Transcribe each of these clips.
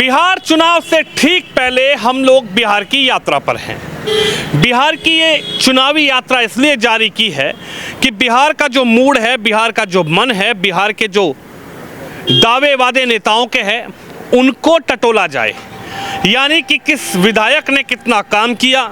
बिहार चुनाव से ठीक पहले हम लोग बिहार की यात्रा पर हैं। बिहार की ये चुनावी यात्रा इसलिए जारी की है कि बिहार का जो मूड है, बिहार का जो मन है, बिहार के जो दावे वादे नेताओं के हैं उनको टटोला जाए। यानी कि किस विधायक ने कितना काम किया,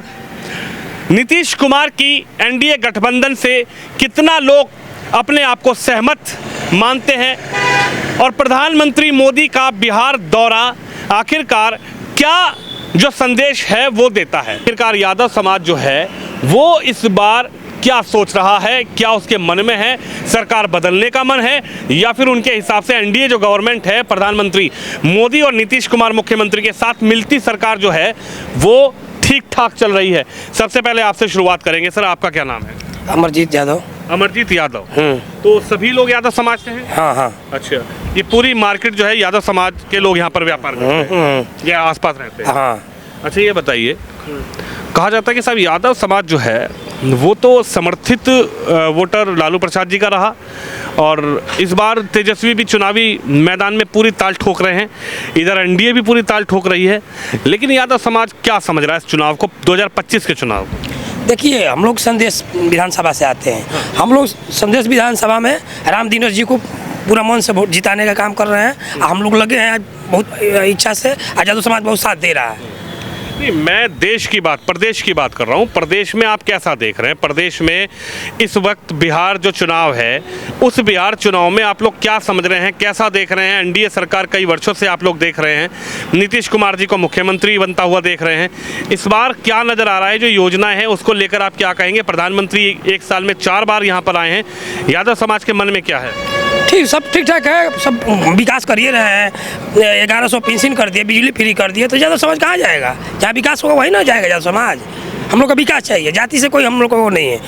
नीतीश कुमार की एनडीए गठबंधन से कितना लोग अपने आप को सहमत मानते हैं और प्रधानमंत्री मोदी का बिहार दौरा आखिरकार क्या जो संदेश है वो देता है। आखिरकार यादव समाज जो है वो इस बार क्या सोच रहा है, क्या उसके मन में है, सरकार बदलने का मन है या फिर उनके हिसाब से एनडीए जो गवर्नमेंट है, प्रधानमंत्री मोदी और नीतीश कुमार मुख्यमंत्री के साथ मिलती सरकार जो है वो ठीक ठाक चल रही है। सबसे पहले आपसे शुरुआत करेंगे। सर, आपका क्या नाम है? अमरजीत यादव। अमरजीत यादव। तो सभी लोग यादव समाज से हैं? हाँ हाँ। अच्छा, ये पूरी मार्केट जो है यादव समाज के लोग यहाँ पर व्यापार करते हैं या आसपास रहते हैं? हाँ। अच्छा, ये बताइए, कहा जाता है कि साहब यादव समाज जो है वो तो समर्थित वोटर लालू प्रसाद जी का रहा और इस बार तेजस्वी भी चुनावी मैदान में पूरी ताल ठोक रहे हैं, इधर एनडीए भी पूरी ताल ठोक रही है, लेकिन यादव समाज क्या समझ रहा है इस चुनाव को, 2025 के चुनाव को? देखिए, हम लोग संदेश विधानसभा से आते हैं। हम लोग संदेश विधानसभा में राम दिनेश जी को पूरा मन से वोट जिताने का काम कर रहे हैं। हम लोग लगे हैं बहुत इच्छा से, यादव समाज बहुत साथ दे रहा है। नहीं, मैं प्रदेश की बात कर रहा हूँ। प्रदेश में आप कैसा देख रहे हैं? प्रदेश में इस वक्त बिहार जो चुनाव है उस बिहार चुनाव में आप लोग क्या समझ रहे हैं, कैसा देख रहे हैं? एनडीए सरकार कई वर्षों से आप लोग देख रहे हैं, नीतीश कुमार जी को मुख्यमंत्री बनता हुआ देख रहे हैं। इस बार क्या नज़र आ रहा है, जो योजना है उसको लेकर आप क्या कहेंगे? प्रधानमंत्री एक साल में 4 बार यहाँ पर आए हैं, यादव समाज के मन में क्या है? ठीक, सब ठीक ठाक है, सब विकास करिए रहे हैं। 1100 पेंशन कर दिए, बिजली फ्री कर दिए, तो यादव समाज कहाँ जाएगा? जहाँ विकास होगा वही ना जाएगा यादव समाज। हम लोग का विकास चाहिए, जाति से कोई हम लोग को वो नहीं है।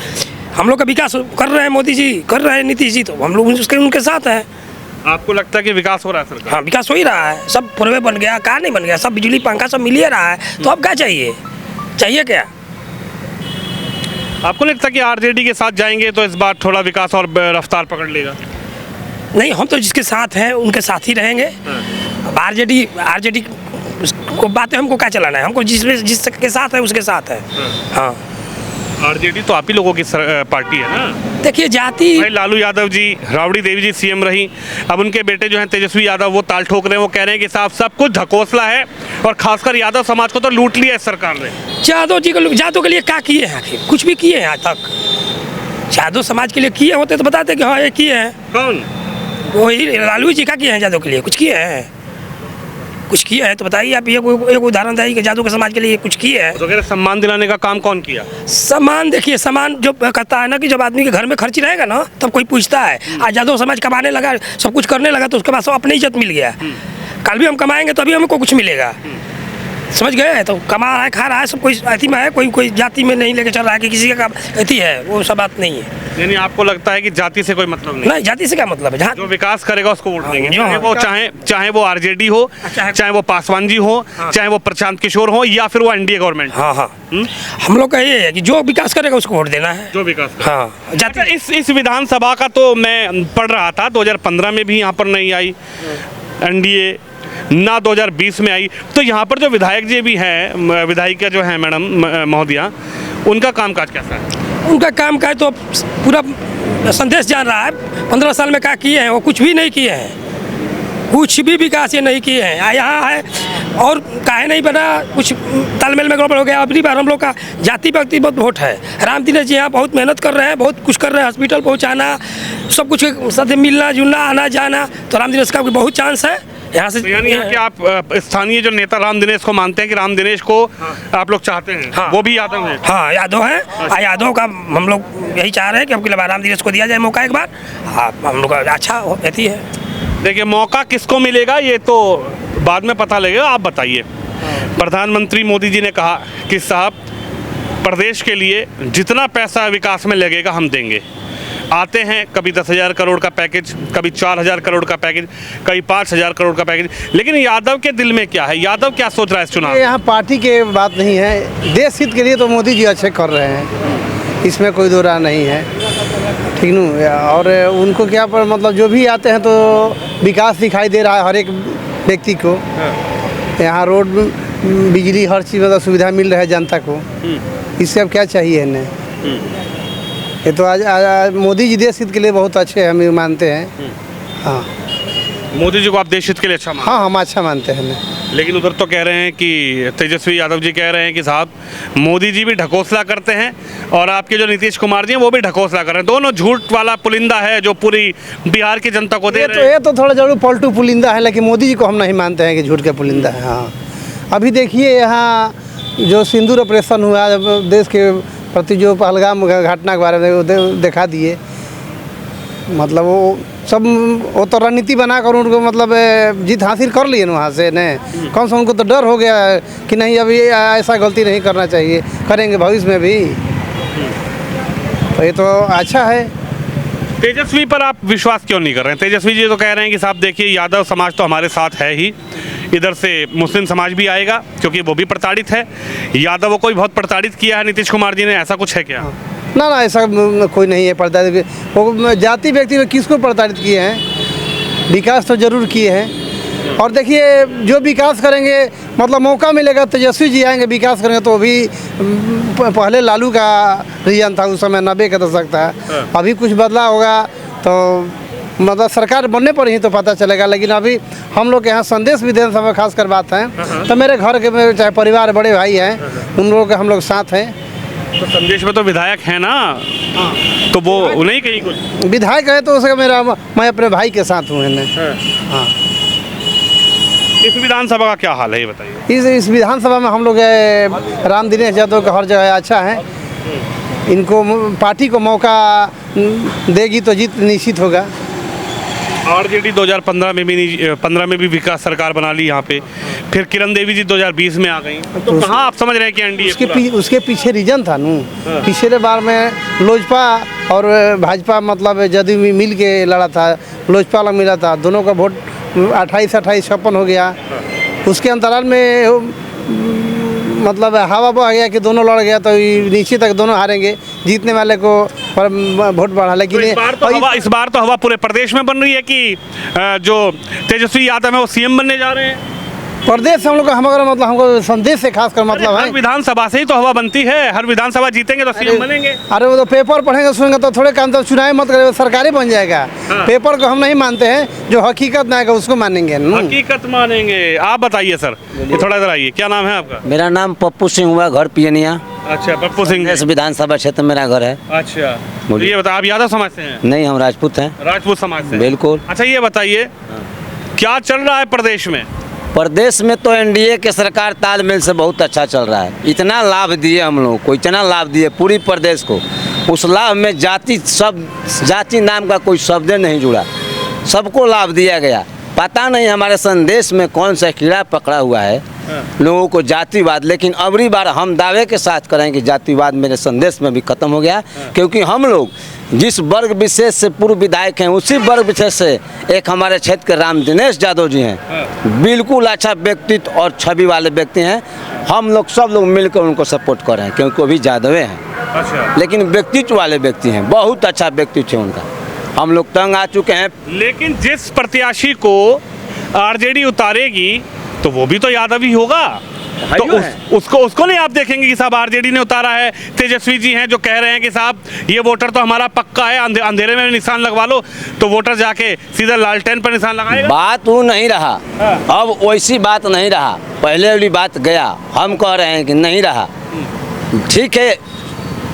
हम लोग का विकास कर रहे हैं, मोदी जी कर रहे हैं, नीतीश जी, तो हम लोग उनके साथ हैं। आपको लगता है कि विकास हो रहा है सरकार? हाँ, विकास हो ही रहा है, सब पूर्वे बन गया, कहाँ नहीं बन गया, सब बिजली पंखा सब मिल ही रहा है, तो अब क्या चाहिए क्या? आपको लगता है कि आरजेडी के साथ जाएंगे तो इस बार थोड़ा विकास और रफ्तार पकड़ लेगा? नहीं, हम तो जिसके साथ हैं उनके साथ ही रहेंगे। आरजेडी को बातें हमको क्या चलाना है, हमको जिसके साथ है उसके साथ है। हाँ, आरजेडी तो आप ही लोगों की पार्टी है ना? देखिए, जाति भाई लालू यादव जी, राबड़ी देवी जी सीएम रही, अब उनके बेटे जो हैं तेजस्वी यादव वो ताल ठोक रहे हैं, वो कह रहे हैं कि साहब सब कुछ ढकोसला है और खासकर यादव समाज को तो लूट लिया है सरकार ने। यादव के लिए क्या किए हैं? आखिर कुछ भी किए हैं आज तक? यादव समाज के लिए किए होते तो बताते कि हाँ ये किए हैं। कौन? वही लालू जी क्या किए हैं यादव के लिए? कुछ किए हैं? कुछ किया है तो बताइए आप, एक उदाहरण बताइए कि यादव के समाज के लिए कुछ किए है। तो सम्मान दिलाने का काम कौन किया? सम्मान, देखिए, सम्मान जो कहता है ना कि जब आदमी के घर में खर्ची रहेगा ना तब कोई पूछता है। आज यादव समाज कमाने लगा, सब कुछ करने लगा, तो उसके बाद सब अपनी इज्जत मिल गया। कल भी हम कमाएंगे तभी हमको कुछ मिलेगा, समझ गए? तो कमा रहा है, खा रहा है, सब कोई अति में है, कोई जाति में नहीं लेके चल रहा है कि किसी का अति है, वो सब बात नहीं है। यानी आपको लगता है कि जाति से कोई मतलब नहीं? जाति से क्या मतलब है? जो विकास करेगा उसको वोट देंगे, चाहे वो आरजेडी हो, चाहे वो पासवान जी हो, चाहे वो प्रशांत किशोर हो या फिर वो एनडीए गवर्नमेंट। हाँ हाँ, हम लोग का ये है कि जो विकास करेगा उसको वोट देना है, जो विकास। हाँ, जाति। इस विधानसभा का तो मैं पढ़ रहा था, 2015 में भी यहाँ पर नहीं आई एनडीए, ना 2020 में आई, तो यहाँ पर जो विधायक जी भी हैं, विधायिका जो है मैडम महोदया, उनका कामकाज कैसा है? उनका कामकाज तो पूरा संदेश जान रहा है। 15 साल में क्या किए हैं? वो कुछ भी नहीं किए हैं, कुछ भी विकास ये नहीं किए हैं। यहाँ है और काहे नहीं बना, कुछ तालमेल में गड़बड़ हो गया। अगली बार हम लोग का जाति व्यक्तिगत वोट है। राम दिनेश जी यहाँ बहुत मेहनत कर रहे हैं, बहुत कुछ कर रहे हैं, हॉस्पिटल पहुँचाना, सब कुछ साथ मिलना जुलना, आना जाना, तो राम दिनेश का बहुत चांस है यहाँ से। यानी कि आप स्थानीय जो नेता राम दिनेश को मानते हैं कि राम दिनेश को आप लोग चाहते हैं? हाँ, वो भी यादव हैं? हाँ, यादव हैं। अच्छा। यादव का हम लोग यही चाह रहे हैं कि अब की बार राम दिनेश को दिया जाए मौका एक बार। हाँ, हम लोग का अच्छा रहती है। देखिए, मौका किसको मिलेगा ये तो बाद में पता लगेगा। आप बताइए, प्रधानमंत्री मोदी जी ने कहा कि साहब प्रदेश के लिए जितना पैसा विकास में लगेगा हम देंगे। आते हैं कभी 10,000 करोड़ का पैकेज, कभी 4,000 करोड़ का पैकेज, कभी 5,000 करोड़ का पैकेज, लेकिन यादव के दिल में क्या है? यादव क्या सोच रहा है इस चुनाव? यहाँ पार्टी के बात नहीं है, देश हित के लिए तो मोदी जी अच्छे कर रहे हैं, इसमें कोई दो राय नहीं है, ठीक न? और उनको क्या पर मतलब जो भी आते हैं तो विकास दिखाई दे रहा है हर एक व्यक्ति को। यहाँ रोड बिजली हर चीज़ मतलब सुविधा मिल रहा है जनता को। इससे अब क्या चाहिए इन्हें। ये तो आज मोदी जी देश हित के लिए बहुत अच्छे हैं, हम ये मानते हैं। हाँ मोदी जी को आप देश हित के लिए अच्छा मानते हाँ, हम अच्छा मानते हैं। हैं। लेकिन उधर तो कह रहे हैं कि तेजस्वी यादव जी कह रहे हैं कि साहब मोदी जी भी ढकोसला करते हैं और आपके जो नीतीश कुमार जी हैं वो भी ढकोसला कर रहे हैं। दोनों झूठ वाला पुलिंदा है जो पूरी बिहार की जनता को दे रहे हैं। ये तो थोड़ा जरूर पलटू पुलिंदा है, लेकिन मोदी जी को हम नहीं मानते हैं कि झूठ के पुलिंदा है। हाँ अभी देखिए यहाँ जो सिंदूर ऑपरेशन हुआ, देश के प्रति जो पहलगाम घटना के बारे में वो दिखा दिए, मतलब वो तो रणनीति बनाकर उनको मतलब जीत हासिल कर लिए वहाँ से ने। कम से कम उनको तो डर हो गया कि नहीं अभी ऐसा गलती नहीं करना चाहिए, करेंगे भविष्य में भी। तो ये तो अच्छा है। तेजस्वी पर आप विश्वास क्यों नहीं कर रहे हैं? तेजस्वी जी तो कह रहे हैं कि साहब देखिए यादव समाज तो हमारे साथ है ही, इधर से मुस्लिम समाज भी आएगा क्योंकि वो भी प्रताड़ित है। यादवों को भी बहुत प्रताड़ित किया है नीतीश कुमार जी ने, ऐसा कुछ है क्या? ना ऐसा कोई नहीं है प्रताड़ित। वो जाति व्यक्ति में किसको प्रताड़ित किए हैं? विकास तो जरूर किए हैं। और देखिए जो विकास करेंगे मतलब मौका मिलेगा, तेजस्वी जी आएंगे विकास करेंगे तो भी पहले लालू का रीजन था उस समय 90 का दशक था। अभी कुछ बदलाव होगा तो मतलब सरकार बनने पर ही तो पता चलेगा। लेकिन अभी हम लोग के यहाँ संदेश विधानसभा खासकर बात है तो मेरे घर के चाहे परिवार बड़े भाई हैं उन लोगों के हम लोग साथ हैं। तो संदेश में तो विधायक है ना, तो वो उन्हीं कहीं कुछ विधायक है तो उसका मैं अपने भाई के साथ हूँ। हाँ इस विधानसभा का क्या हाल है ये बताइए? इस विधानसभा में हम लोग राम दिनेश यादव का हर जगह अच्छा है। इनको पार्टी को मौका देगी तो जीत निश्चित होगा। आरजेडी 2015 में भी नहीं, 15 में भी विकास सरकार बना ली यहाँ पे, फिर किरण देवी जी 2020 में आ गई। तो कहाँ आप समझ रहे हैं कि एनडीए उसके पीछे रीजन था नू। पिछले बार में लोजपा और भाजपा मतलब जदयू मिल के लड़ा था, लोजपा अलग मिला था, दोनों का वोट 28-56 हो गया। उसके अंतराल में मतलब हवा बह गया कि दोनों लड़ गया तो निश्चित तक दोनों हारेंगे, जीतने वाले को वोट बढ़ा। लेकिन तो इस बार तो हवा पूरे प्रदेश में बन रही है कि जो तेजस्वी यादव है वो सीएम बनने जा रहे हैं। प्रदेश से हम लोग का हमारा मतलब हमको संदेश से खास कर मतलब है। हर विधानसभा से ही तो हवा बनती है, हर विधानसभा जीतेंगे तो सीएम बनेंगे। अरे वो तो पेपर पढ़ेंगे सुनेंगे तो थोड़े काम तो चुनाव मत करेंगे, सरकारी बन जाएगा। पेपर को हम नहीं मानते हैं, जो हकीकत में आएगा उसको मानेंगे। हकीकत मानेंगे। आप बताइए सर, ये थोड़ा इधर आइए, क्या नाम है आपका? मेरा नाम पप्पू सिंह हुआ, घर पियनिया। अच्छा पप्पू सिंह, विधानसभा क्षेत्र मेरा घर है। अच्छा तो ये बताइए आप यादव समाज से हैं? नहीं, हम राजपूत हैं। राजपूत समाज से? बिल्कुल। अच्छा ये बताइए क्या चल रहा है प्रदेश में? प्रदेश में तो एनडीए के सरकार तालमेल से बहुत अच्छा चल रहा है। इतना लाभ दिए हम लोग को, इतना लाभ दिए पूरी प्रदेश को। उस लाभ में जाति नाम का कोई शब्द नहीं जुड़ा, सबको लाभ दिया गया। पता नहीं हमारे संदेश में कौन सा कीड़ा पकड़ा हुआ है लोगों को जातिवाद। लेकिन अगली बार हम दावे के साथ करें कि जातिवाद मेरे संदेश में भी खत्म हो गया, क्योंकि हम लोग जिस वर्ग विशेष से पूर्व विधायक हैं उसी वर्ग विशेष से एक हमारे क्षेत्र के राम दिनेश यादव जी हैं, बिल्कुल अच्छा व्यक्तित्व और छवि वाले व्यक्ति हैं। हम लोग सब लोग मिलकर उनको सपोर्ट कर रहे हैं क्योंकि वो भी यादवे हैं। अच्छा। लेकिन व्यक्तित्व वाले व्यक्ति हैं, बहुत अच्छा व्यक्तित्व है उनका। हम लोग तंग आ चुके हैं। लेकिन जिस प्रत्याशी को आरजेडी उतारेगी तो वो भी तो यादव ही होगा। तो उसको नहीं आप देखेंगे कि साहब आरजेडी ने उतारा है, तेजस्वी जी हैं जो कह रहे हैं कि साहब ये वोटर तो हमारा पक्का है, अंधेरे में निशान लगवा लो, तो वोटर जाके सीधा लालटेन पर निशान लगाएगा। बात वो नहीं रहा, अब वैसी बात नहीं रहा। पहले वाली बात गया, हम कह रहे हैं कि नहीं रहा। ठीक है,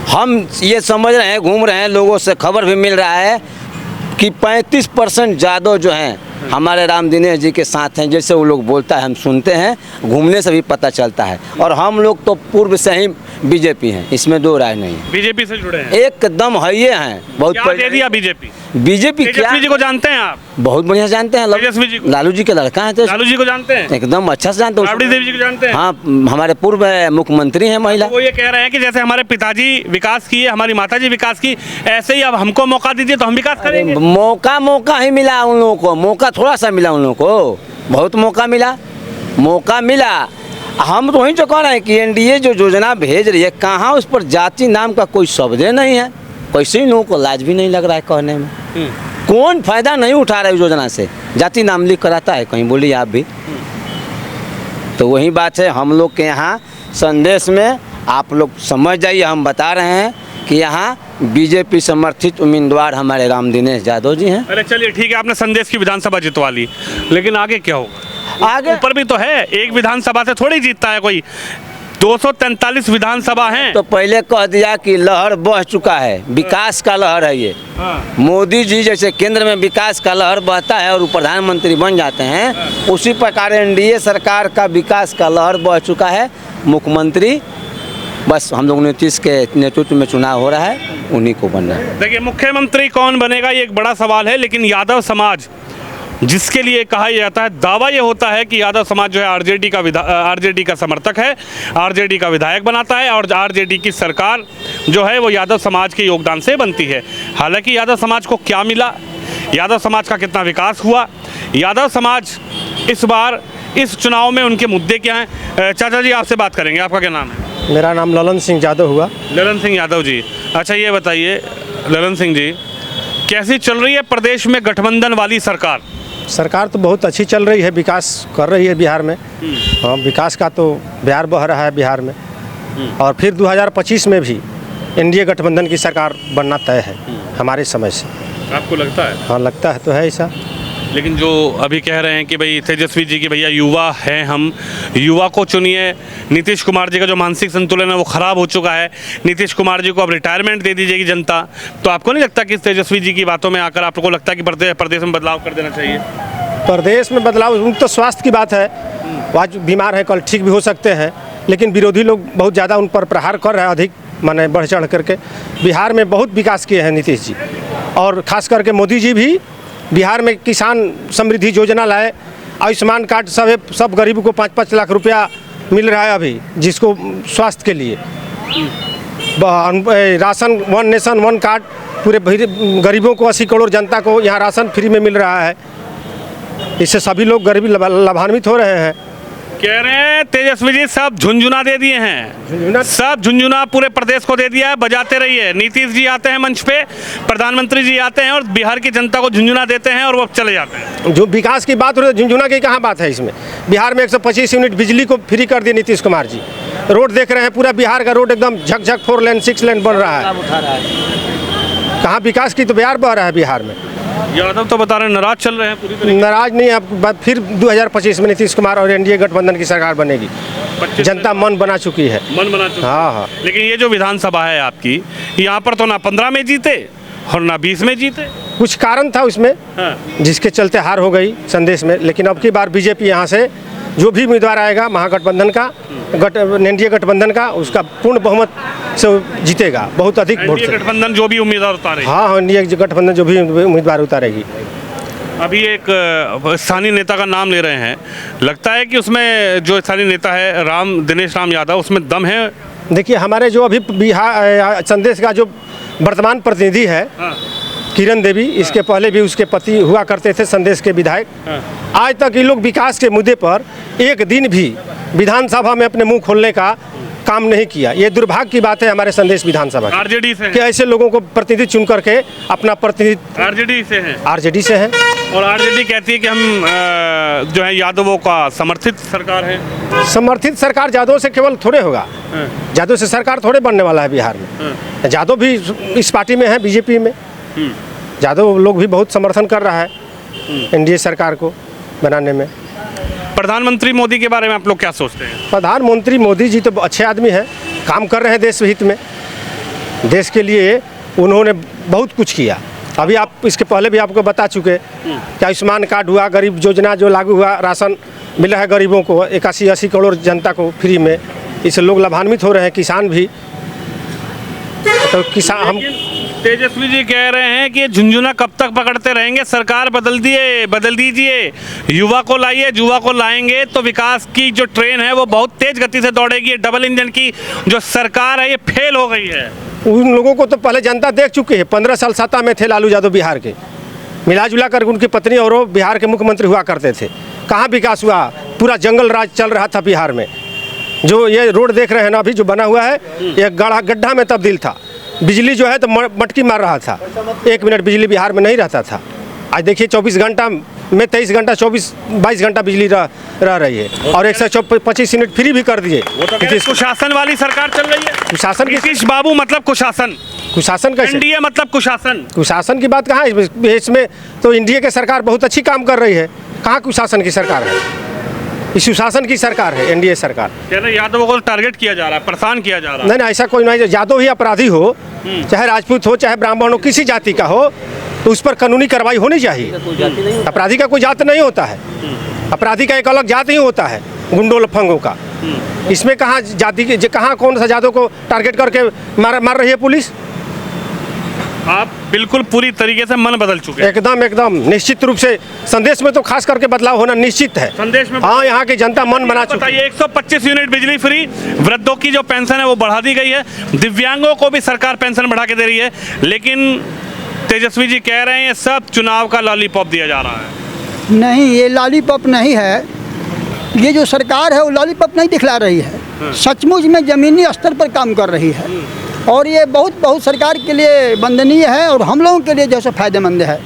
हम ये समझ रहे हैं, घूम रहे हैं, लोगों से खबर भी मिल रहा है कि 35% यादव जो हैं हमारे राम दिनेश जी के साथ हैं। जैसे वो लोग बोलता है हम सुनते हैं, घूमने से भी पता चलता है। और हम लोग तो पूर्व से ही बीजेपी हैं, इसमें दो राय नहीं है। बीजेपी से जुड़े हैं एकदम है, ये हैं बहुत। क्या दे दिया बीजेपी? क्या तेजस्वी जी को जानते हैं आप? बहुत बढ़िया जानते हैं। तेजस्वी जी को? लालू जी के लड़का है। लालू जी को जानते हैं? एकदम अच्छा से जानते हैं। राबड़ी देवी जी को जानते हैं? हाँ, हमारे पूर्व मुख्यमंत्री हैं महिला। वो ये कह रहे हैं कि जैसे हमारे पिताजी विकास किए, हमारी माताजी विकास की, ऐसे ही अब हमको मौका दीजिए तो हम विकास करेंगे। मौका ही मिला उन लोगों को, मौका थोड़ा सा मिला उन लोगों को, बहुत मौका मिला। हम तो वहीं जो कह रहे हैं कि एनडीए जो योजना भेज रही है, कहाँ उस पर जाति नाम का कोई शब्द नहीं है। कैसे ही लोगों को लाज भी नहीं लग रहा है कहने में। कौन फायदा नहीं उठा रहा है योजना से? जाति नाम लिख कर आता है कहीं, बोलिए आप भी। तो वही बात है, हम लोग के यहाँ संदेश में आप लोग समझ जाइए, हम बता रहे हैं कि यहाँ बीजेपी समर्थित उम्मीदवार हमारे राम दिनेश यादव जी हैं। अरे चलिए ठीक है, आपने संदेश की विधानसभा जितवा ली, लेकिन आगे क्या होगा? आगे ऊपर भी तो है, एक विधानसभा से थोड़ी जीतता है कोई, 243 विधानसभा हैं। तो पहले कह दिया कि लहर बह चुका है, विकास का लहर है ये। मोदी जी जैसे केंद्र में विकास का लहर बहता है और वो प्रधानमंत्री बन जाते हैं, उसी प्रकार एनडीए सरकार का विकास का लहर बह चुका है। मुख्यमंत्री बस हम लोग नीतीश के नेतृत्व में चुनाव हो रहा है, उन्हीं को बनना है। देखिए, मुख्यमंत्री कौन बनेगा ये एक बड़ा सवाल है, लेकिन यादव समाज जिसके लिए कहा जाता है, दावा ये होता है कि यादव समाज जो है आरजेडी का समर्थक है, आरजेडी का विधायक बनाता है और आरजेडी की सरकार जो है वो यादव समाज के योगदान से बनती है। हालांकि यादव समाज को क्या मिला, यादव समाज का कितना विकास हुआ, यादव समाज इस बार इस चुनाव में उनके मुद्दे क्या हैं? चाचा जी आपसे बात करेंगे, आपका क्या नाम है? मेरा नाम ललन सिंह यादव हुआ। ललन सिंह यादव जी, अच्छा ये बताइए ललन सिंह जी, कैसी चल रही है प्रदेश में गठबंधन वाली सरकार? सरकार तो बहुत अच्छी चल रही है, विकास कर रही है बिहार में। हाँ, विकास का तो बिहार बह रहा है बिहार में, और फिर 2025 में भी एनडीए गठबंधन की सरकार बनना तय है हमारे समय से। आपको लगता है? हाँ, लगता है तो है ऐसा। लेकिन जो अभी कह रहे हैं कि भाई तेजस्वी जी की भैया युवा हैं, हम युवा को चुनिए, नीतीश कुमार जी का जो मानसिक संतुलन है वो ख़राब हो चुका है, नीतीश कुमार जी को अब रिटायरमेंट दे दीजिएगी जनता, तो आपको नहीं लगता कि तेजस्वी जी की बातों में आकर आपको लगता है कि प्रदेश में बदलाव कर देना चाहिए? प्रदेश में बदलाव, उनकी तो स्वास्थ्य की बात है, आज बीमार है कल ठीक भी हो सकते हैं, लेकिन विरोधी लोग बहुत ज़्यादा उन पर प्रहार कर रहे हैं, अधिक माने बढ़ चढ़ करके। बिहार में बहुत विकास किए हैं नीतीश जी, और ख़ास करके मोदी जी भी बिहार में किसान समृद्धि योजना लाए, आयुष्मान कार्ड सब गरीब को 5-5 लाख रुपया मिल रहा है अभी, जिसको स्वास्थ्य के लिए। राशन 1 नेशन 1 कार्ड पूरे गरीबों को, 80 करोड़ जनता को यहाँ राशन फ्री में मिल रहा है। इससे सभी लोग गरीबी लाभान्वित हो रहे हैं। कह रहे हैं तेजस्वी जी सब झुंझुना दे दिए हैं, सब झुंझुना पूरे प्रदेश को दे दिया है, बजाते रहिए। नीतीश जी आते हैं मंच पे, प्रधानमंत्री जी आते हैं और बिहार की जनता को झुंझुना देते हैं और वो चले जाते हैं। जो विकास की बात हो रही है, झुंझुना की कहाँ बात है इसमें? बिहार में 125 यूनिट बिजली को फ्री कर दिए नीतीश कुमार जी। रोड देख रहे हैं, पूरा बिहार का रोड एकदम झकझक 4 लेन 6 लेन बन रहा है। कहाँ विकास की तो बिहार बह रहा है बिहार में। यादव तो बता रहे हैं नाराज चल रहे हैं पूरी तरीके। नाराज नहीं, अब फिर 2025 में नीतीश कुमार और एनडीए गठबंधन की सरकार बनेगी। जनता मन बना चुकी है, मन बना चुकी है। हाँ। लेकिन ये जो विधानसभा है आपकी, यहाँ पर तो ना 15 में जीते और ना 20 में जीते। कुछ कारण था उसमें, हाँ। जिसके चलते हार हो गई संदेश में। लेकिन अब की बार बीजेपी यहाँ से जो भी उम्मीदवार आएगा महागठबंधन का, एनडीए गठबंधन का, उसका पूर्ण बहुमत से जीतेगा, बहुत अधिक वोट से। गठबंधन जो भी उम्मीदवार उतारेगी। हाँ, एनडीए गठबंधन जो भी उम्मीदवार उतारेगी। अभी एक स्थानीय नेता का नाम ले रहे हैं, लगता है कि उसमें जो स्थानीय नेता है दिनेश राम यादव, उसमें दम है? देखिए, हमारे जो अभी बिहार संदेश का जो वर्तमान प्रतिनिधि है, हाँ। किरण देवी, इसके पहले भी उसके पति हुआ करते थे संदेश के विधायक। हाँ। आज तक ये लोग विकास के मुद्दे पर एक दिन भी विधानसभा में अपने मुंह खोलने का काम नहीं किया। ये दुर्भाग्य की बात है हमारे संदेश विधानसभा की, आरजेडी से कि ऐसे लोगों को प्रतिनिधि चुन करके अपना प्रतिनिधि आरजेडी से हैं। आरजेडी से हैं, और आरजेडी कहती है कि हम जो है यादवों का समर्थित सरकार है। समर्थित सरकार यादव से केवल थोड़े होगा, यादव से सरकार थोड़े बनने वाला है बिहार में। यादव भी इस पार्टी में है, बीजेपी में। यादव लोग भी बहुत समर्थन कर रहा है एनडीए सरकार को बनाने में। प्रधानमंत्री मोदी के बारे में आप लोग क्या सोचते हैं? प्रधानमंत्री मोदी जी तो अच्छे आदमी हैं, काम कर रहे हैं देश हित में। देश के लिए उन्होंने बहुत कुछ किया। अभी आप इसके पहले भी आपको बता चुके कि आयुष्मान कार्ड हुआ, गरीब योजना जो लागू हुआ, राशन मिला है गरीबों को 81-80 करोड़ जनता को फ्री में। इससे लोग लाभान्वित हो रहे हैं, किसान भी। तो किसान हम तेजस्वी जी कह रहे हैं कि झुंझुना कब तक पकड़ते रहेंगे, सरकार बदल दीजिए, युवा को लाइए, युवा को लाएंगे तो विकास की जो ट्रेन है वो बहुत तेज गति से दौड़ेगी। डबल इंजन की जो सरकार है ये फेल हो गई है। उन लोगों को तो पहले जनता देख चुकी है। 15 साल सत्ता में थे लालू यादव बिहार के, मिला जुला कर उनकी पत्नी और वो बिहार के मुख्यमंत्री हुआ करते थे। कहाँ विकास हुआ? पूरा जंगल राज चल रहा था बिहार में। जो ये रोड देख रहे हैं ना अभी जो बना हुआ है, ये गड्ढा में तब्दील था। बिजली जो है तो मटकी मार रहा था, 1 मिनट बिजली बिहार में नहीं रहता था। आज देखिए 24 घंटा में 23 घंटा 22 घंटा बिजली रह रही है और 125 यूनिट फ्री भी कर दिए। कुशासन वाली सरकार चल रही है। कुशासन नीतीश बाबू मतलब कुशासन, कुशासन कैसे? एनडीए मतलब कुशासन। कुशासन की बात कहाँ है? इसमें तो एनडीए की सरकार बहुत अच्छी काम कर रही है। कहाँ कुशासन की सरकार है? इस सुशासन की सरकार है एनडीए सरकार। कह रहे यादवों को टारगेट किया जा रहा है, परेशान किया जा रहा है। नहीं, ऐसा कोई नहीं। यादव ही अपराधी हो, चाहे राजपूत हो, चाहे ब्राह्मण हो, किसी जाति का हो, तो उस पर कानूनी कार्रवाई होनी चाहिए। अपराधी का कोई जात नहीं होता है, अपराधी का एक अलग जात ही होता है, गुंडों लफंगों का। इसमें कहाँ जाति की, कहाँ कौन सा जातों को टारगेट करके मार रही है पुलिस? आप बिल्कुल पूरी तरीके से मन बदल चुके हैं। एकदम निश्चित रूप से संदेश में तो खास करके बदलाव होना निश्चित है। संदेश में हाँ, यहाँ की जनता मन बना चुकी है। 125 यूनिट बिजली फ्री, वृद्धों की जो पेंशन है वो बढ़ा दी गई है, दिव्यांगों को भी सरकार पेंशन बढ़ा के दे रही है। लेकिन तेजस्वी जी कह रहे हैं ये सब चुनाव का लॉलीपॉप दिया जा रहा है। नहीं, ये लॉलीपॉप नहीं है। ये जो सरकार है वो लॉलीपॉप नहीं दिखला रही है, सचमुच में ज़मीनी स्तर पर काम कर रही है। और ये बहुत सरकार के लिए वंदनीय है और हम लोगों के लिए जैसे फ़ायदेमंद है।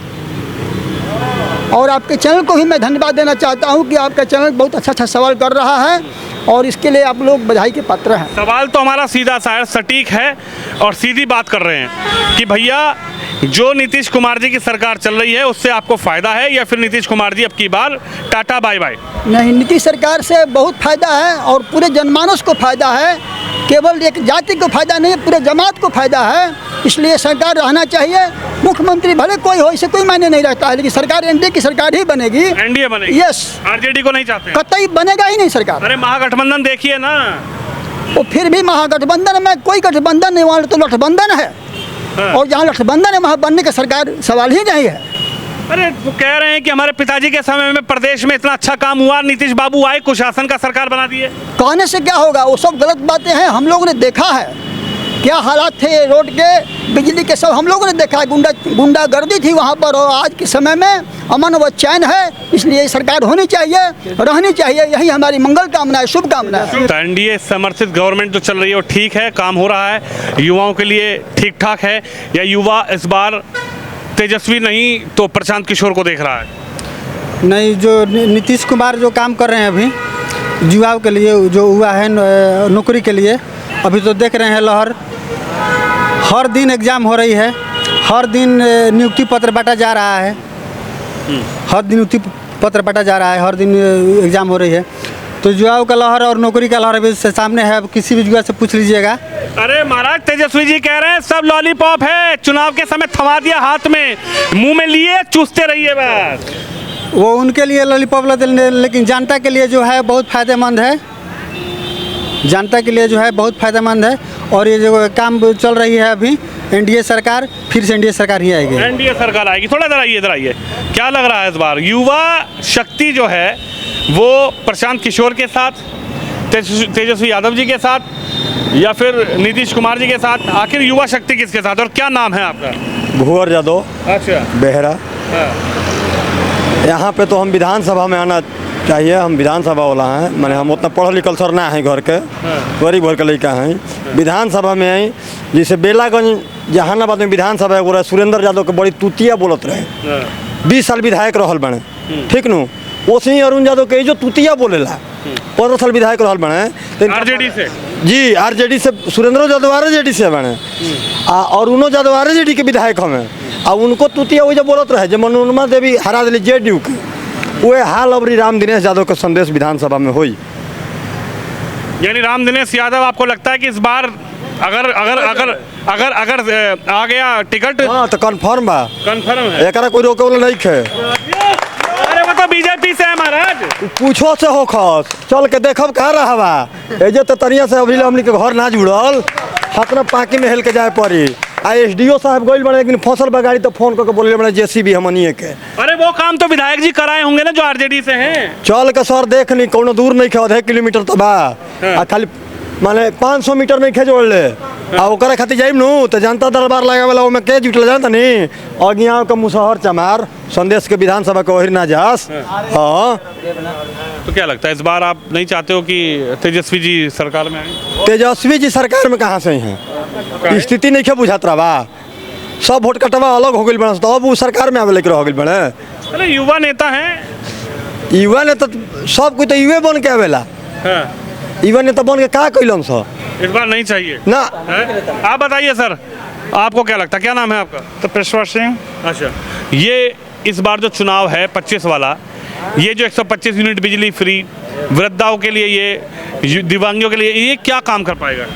और आपके चैनल को भी मैं धन्यवाद देना चाहता हूँ कि आपका चैनल बहुत अच्छा सवाल कर रहा है और इसके लिए आप लोग बधाई के पात्र हैं। सवाल तो हमारा सीधा सा सटीक है और सीधी बात कर रहे हैं कि भैया जो नीतीश कुमार जी की सरकार चल रही है उससे आपको फ़ायदा है या फिर नीतीश कुमार जी अब की बार टाटा बाय बाय? नहीं, नीतीश सरकार से बहुत फ़ायदा है और पूरे जनमानस को फ़ायदा है। केवल एक जाति को फ़ायदा नहीं, पूरे जमात को फ़ायदा है। इसलिए सरकार रहना चाहिए। मुख्यमंत्री भले कोई हो, इसे कोई मायने नहीं रहता है, लेकिन सरकार एनडीए की सरकार ही बनेगी। एनडीए बनेगी? यस। आरजेडी को नहीं चाहते? कतई बनेगा ही नहीं सरकार। अरे महागठबंधन देखिए ना। वो फिर भी महागठबंधन में कोई गठबंधन नहीं, वहाँ तो गठबंधन है। और जहाँ गठबंधन है वहाँ बनने का सरकार सवाल ही नहीं है। अरे वो कह रहे हैं कि हमारे पिताजी के समय में प्रदेश में इतना अच्छा काम हुआ, नीतीश बाबू आए कुशासन का सरकार बना दिए। कहने से क्या होगा, वो सब गलत बातें हैं। हम लोगों ने देखा है क्या हालात थे रोड के, बिजली के, सब हम लोगों ने देखा है। गुंडागर्दी थी वहाँ पर और आज के समय में अमन व चैन है। इसलिए सरकार होनी चाहिए, रहनी चाहिए। यही हमारी मंगल कामना है, शुभकामना है। तो एनडीए समर्थित गवर्नमेंट जो चल रही है वो ठीक है, काम हो रहा है, युवाओं के लिए ठीक ठाक है, या युवा इस बार तेजस्वी नहीं तो प्रशांत किशोर को देख रहा है? नहीं, जो नीतीश कुमार जो काम कर रहे हैं अभी युवाओं के लिए, जो हुआ है नौकरी के लिए, अभी तो देख रहे हैं लहर, हर दिन एग्ज़ाम हो रही है, हर दिन नियुक्ति पत्र बांटा जा रहा है, हर दिन नियुक्ति पत्र बांटा जा रहा है, हर दिन एग्ज़ाम हो रही है। तो युवाओं का लहर और नौकरी का लहर अभी सामने है। अब किसी भी युवा से पूछ लीजिएगा। अरे महाराज, तेजस्वी जी कह रहे हैं सब लॉलीपॉप है, चुनाव के समय थमा दिया हाथ में, मुंह में लिए चूसते रहिए बस। वो उनके लिए लॉलीपॉप, लेकिन जनता के लिए जो है बहुत फ़ायदेमंद है, जनता के लिए जो है बहुत फ़ायदेमंद है। और ये जो काम चल रही है अभी एनडीए सरकार, फिर से एनडीए सरकार ही आएगी। एनडीए सरकार आएगी। थोड़ा इधर आइए, क्या लग रहा है इस बार युवा शक्ति जो है वो प्रशांत किशोर के साथ, तेजस्वी यादव जी के साथ, या फिर नीतीश कुमार जी के साथ? आखिर युवा शक्ति किसके साथ और क्या नाम है आपका? भूवर यादव। अच्छा, बेहरा। यहाँ पे तो हम विधानसभा में आना चाहिए, हम विधानसभा वाला हैं, मैंने हम उतना पढ़ल लिखल सर ना हैं, घर के गरीब घर के लड़का हैं। विधानसभा में आई, जैसे बेलागंज जहानाबाद में विधानसभा एगो रहे, सुरेंद्र यादव के बड़ी तुतिया बोलत रहे, 20 साल विधायक रहल बने, ठीक नु। वैसे ही अरुण यादव के जो तुतिया बोलेला 15 साल विधायक रहल बने आरजेडी से। जी, आरजेडी से सुरेंद्र यादव आरजेडी से बने, और उनो यादव आरजेडी के विधायक हमें, और उनको तुतिया वही बोलत रहे, जब मनोरमा देवी हरा दिली जेडीयू के, वह हाल अबरी राम दिनेश यादव का संदेश विधानसभा में हुई। यानी राम दिनेश यादव आपको लगता है कि इस बार अगर अगर अगर अगर अगर आ गया टिकट? हाँ, तो कन्फर्म बा, कन्फर्म है, एकरा कोई रोके वाला नहीं है। अरे वो तो बीजेपी से है महाराज। पूछो से हो खस, चल के देखब कहाँ रहा बा, एजे तो तनिया से अभी हमनी के घर ना जुड़ल, हतना पाकी में हेल के जाए पड़ी। एसडीओ साहब गइल बने, लेकिन फसल बगाड़ी तो फोन करके बोले बने जेसीबी हमनिए के। अरे वो काम तो विधायक जी कराए होंगे ना जो आरजेडी से हैं। चल के सर देख ली, कोनो दूर नहीं खे, आधे किलोमीटर तो बा, आ खाली माने 500 मीटर नहीं खे जोड़ ले, आ ओकरा खातिर जाइब नु तो जनता दरबार लगे वाला ओमे के जुटल जानता नहीं, अगिया के मुसहर चमार संदेश के विधानसभा के ओहिर ना जास। हाँ, तो क्या लगता है इस बार आप नहीं चाहते हो कि तेजस्वी जी सरकार में आए? तेजस्वी जी सरकार में कहाँ से हैं? स्थिति नहीं खे बुझात रहा, सब वोट कटवा अलग हो गई बने, तो अब वो सरकार में आवे लेकर हो गई बने। अरे युवा नेता हैं। युवा नेता सब कोई तो युवे बन के आवेला, हाँ। युवा नेता बन के का कैलन सो इस बार नहीं चाहिए ना। हैं? आप बताइए सर, आपको क्या लगता है, क्या नाम है आपका? तपेश्वर सिंह। अच्छा, ये इस बार जो चुनाव है 25 वाला, ये जो 125 यूनिट बिजली फ्री वृद्धाओं के लिए, ये दिव्यांगों के लिए, ये क्या काम कर पाएगा?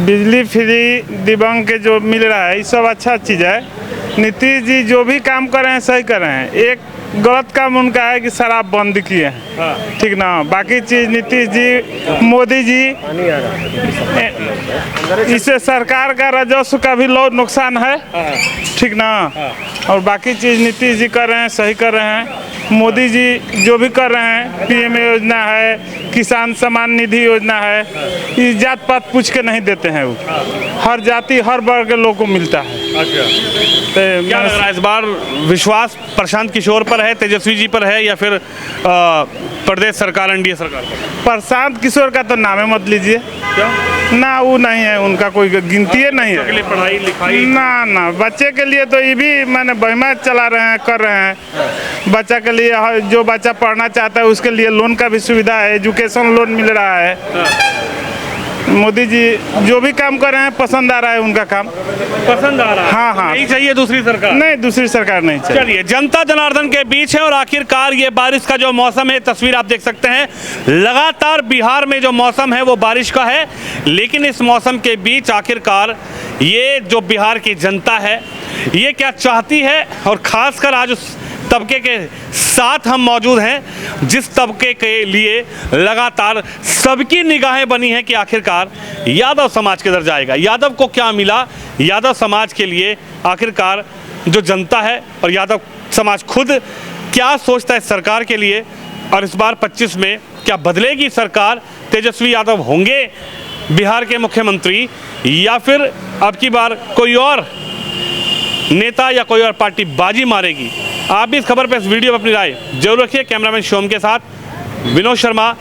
बिजली फ्री दिव्यांग के जो मिल रहा है ये सब अच्छा चीज़ है। नीतीश जी जो भी काम कर रहे हैं सही कर रहे हैं। एक गलत काम उनका है कि शराब बंद किए हैं, ठीक ना। बाकी चीज़ नीतीश जी, मोदी जी, इससे सरकार का राजस्व का भी बहुत नुकसान है, ठीक ना। और बाकी चीज़ नीतीश जी कर रहे हैं, सही कर रहे हैं। मोदी जी जो भी कर रहे हैं, पीएम योजना है, किसान सम्मान निधि योजना है, ये जात पात पूछ के नहीं देते हैं। वो हर जाति हर वर्ग के लोग को मिलता है। क्या लग रहा है इस बार विश्वास प्रशांत किशोर पर है, तेजस्वी जी पर है, या फिर प्रदेश सरकार, एनडीए सरकार पर? प्रशांत किशोर का तो नाम मत लीजिए। क्यों? ना वो नहीं है, उनका कोई गिनती नहीं के है। लिए पढ़ाई लिखाई ना बच्चे के लिए तो ये भी मैंने बहिमा चला रहे हैं, कर रहे हैं। बच्चा के लिए जो बच्चा पढ़ना चाहता है उसके लिए लोन का भी सुविधा है, एजुकेशन लोन मिल रहा है। मोदी जी जो भी काम कर रहे हैं पसंद आ रहा है, उनका काम पसंद आ रहा है। हाँ, हाँ। नहीं चाहिए दूसरी सरकार? नहीं, दूसरी सरकार नहीं चाहिए। चलिए, जनता जनार्दन के बीच है और आखिरकार ये बारिश का जो मौसम है, तस्वीर आप देख सकते हैं, लगातार बिहार में जो मौसम है वो बारिश का है। लेकिन इस मौसम के बीच आखिरकार ये जो बिहार की जनता है ये क्या चाहती है, और खासकर आज उस तबके के साथ हम मौजूद हैं जिस तबके के लिए लगातार सबकी निगाहें बनी हैं कि आखिरकार यादव समाज किधर जाएगा, यादव को क्या मिला, यादव समाज के लिए आखिरकार जो जनता है और यादव समाज खुद क्या सोचता है सरकार के लिए, और इस बार 25 में क्या बदलेगी सरकार, तेजस्वी यादव होंगे बिहार के मुख्यमंत्री, या फिर अब की बार कोई और नेता या कोई और पार्टी बाजी मारेगी? आप भी इस खबर पर, इस वीडियो पर अपनी राय जरूर रखिए। कैमरामैन शोम के साथ विनोद शर्मा।